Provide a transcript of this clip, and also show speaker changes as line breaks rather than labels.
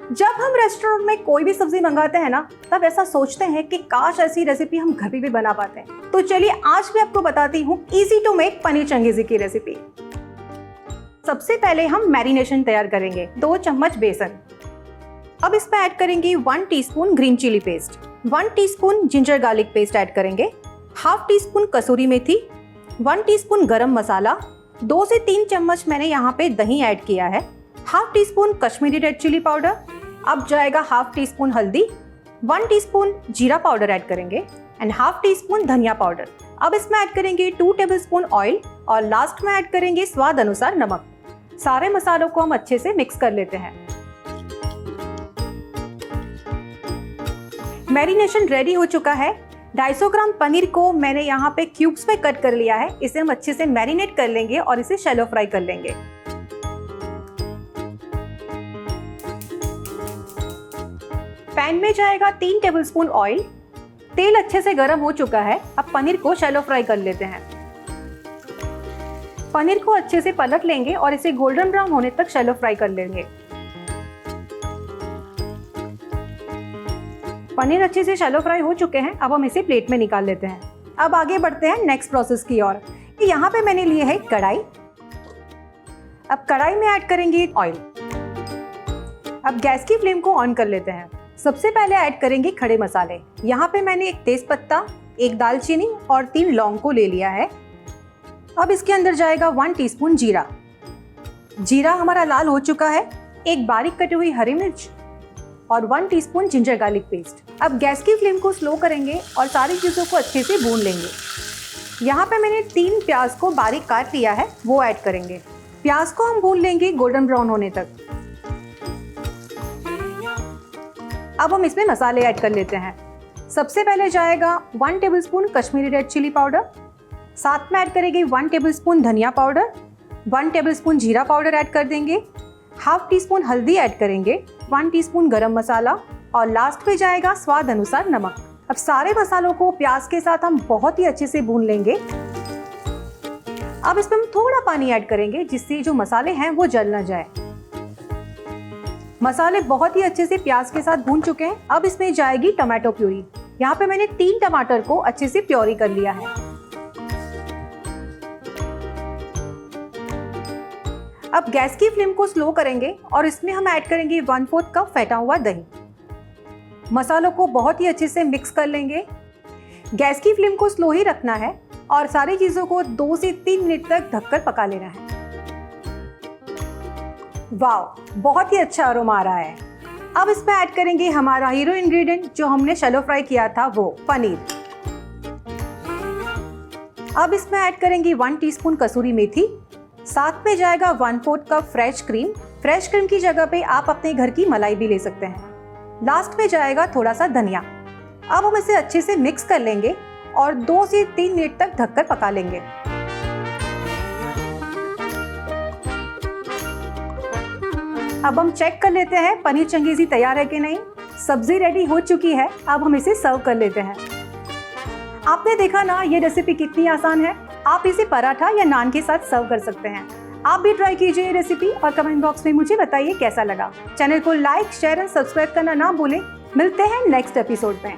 जब हम रेस्टोरेंट में कोई भी सब्जी मंगाते हैं ना, तब ऐसा सोचते हैं कि काश ऐसी रेसिपी हम घर पे भी बना पाते हैं। तो चलिए आज मैं आपको बताती हूँ easy to make paneer changezi की रेसिपी। सबसे पहले हम मैरिनेशन तैयार करेंगे। 2 चम्मच बेसन। अब इसमें ऐड करेंगे 1 teaspoon green chilli paste, 1 teaspoon ginger garlic paste add करेंगे, half teaspoon kasuri methi, 1 teaspoon garam masala, 2 से 3 चम्मच मैंने यहाँ पे दही ऐड किया है, half teaspoon Kashmiri red chilli powder. अब जाएगा हाफ टी स्पून हल्दी, 1 टीस्पून जीरा पाउडर ऐड करेंगे एंड हाफ टी स्पून धनिया पाउडर। अब इसमें ऐड करेंगे 2 टेबलस्पून ऑयल और लास्ट में ऐड करेंगे स्वाद अनुसार नमक। सारे मसालों को हम अच्छे से मिक्स कर लेते हैं। मैरिनेशन रेडी हो चुका है। 250 ग्राम पनीर को मैंने यहाँ पे क्यूब्स में कट कर लिया है। इसे हम अच्छे से मैरिनेट कर लेंगे और इसे शैलो फ्राई कर लेंगे। पैन में जाएगा 3 टेबलस्पून ऑयल। तेल अच्छे से गर्म हो चुका है। अब पनीर को शैलो फ्राई कर लेते हैं। पनीर को अच्छे से पलट लेंगे और इसे गोल्डन ब्राउन होने तक शैलो फ्राई कर लेंगे। पनीर अच्छे से शैलो फ्राई हो चुके हैं। अब हम इसे प्लेट में निकाल लेते हैं। अब आगे बढ़ते हैं नेक्स्ट प्रोसेस की ओर। यहाँ पे मैंने लिए है कढ़ाई। अब कढ़ाई में ऐड करेंगे ऑयल। अब गैस की फ्लेम को ऑन कर लेते हैं। सबसे पहले ऐड करेंगे खड़े मसाले। यहाँ पे मैंने 1 तेजपत्ता, 1 दालचीनी और 3 लौंग को ले लिया है। अब इसके अंदर जाएगा 1 टीस्पून जीरा। जीरा हमारा लाल हो चुका है। 1 बारीक कटी हुई हरी मिर्च और 1 टीस्पून जिंजर गार्लिक पेस्ट। अब गैस की फ्लेम को स्लो करेंगे और सारी चीज़ों को अच्छे से भून लेंगे। यहाँ पे मैंने 3 प्याज को बारीक काट लिया है, वो ऐड करेंगे। प्याज को हम भून लेंगे गोल्डन ब्राउन होने तक। अब हम इसमें मसाले ऐड कर लेते हैं। सबसे पहले जाएगा 1 tablespoon Kashmiri red chilli powder, साथ में ऐड करेंगे 1 टेबलस्पून धनिया पाउडर, 1 टेबलस्पून जीरा पाउडर ऐड कर देंगे, हाफ टी स्पून हल्दी ऐड करेंगे, 1 टीस्पून गरम मसाला और लास्ट में जाएगा स्वाद अनुसार नमक। अब सारे मसालों को प्याज के साथ हम बहुत ही अच्छे से भून लेंगे। अब इसमें हम थोड़ा पानी ऐड करेंगे जिससे जो मसाले हैं वो जल ना जाए। मसाले बहुत ही अच्छे से प्याज के साथ भून चुके हैं। अब इसमें जाएगी टमाटो प्यूरी। यहाँ पे मैंने 3 टमाटर को अच्छे से प्योरी कर लिया है। अब गैस की फ्लेम को स्लो करेंगे और इसमें हम ऐड करेंगे 1/4 कप फेंटा हुआ दही। मसालों को बहुत ही अच्छे से मिक्स कर लेंगे। गैस की फ्लेम को स्लो ही रखना है और सारी चीजों को 2 से 3 मिनट तक ढककर पका लेना है। वाह, बहुत ही अच्छा अरोमा आ रहा है। अब इसमें ऐड करेंगे हमारा हीरो इंग्रेडिएंट जो हमने शैलो फ्राई किया था, वो पनीर। अब इसमें ऐड करेंगे 1 टीस्पून कसूरी मेथी, साथ में जाएगा 1/4 cup fresh cream. Fresh cream की जगह पे आप अपने घर की मलाई भी ले सकते हैं। लास्ट में जाएगा थोड़ा सा धनिया। अब हम इसे अच्छे से मिक्स कर लेंगे और 2 से 3 मिनट तक ढककर पका लेंगे। अब हम चेक कर लेते हैं पनीर चंगेजी तैयार है कि नहीं। सब्जी रेडी हो चुकी है। अब हम इसे सर्व कर लेते हैं। आपने देखा ना, ये रेसिपी कितनी आसान है। आप इसे पराठा या नान के साथ सर्व कर सकते हैं। आप भी ट्राई कीजिए ये रेसिपी और कमेंट बॉक्स में मुझे बताइए कैसा लगा। चैनल को लाइक, शेयर एंड सब्सक्राइब करना ना भूलें। मिलते हैं नेक्स्ट एपिसोड में।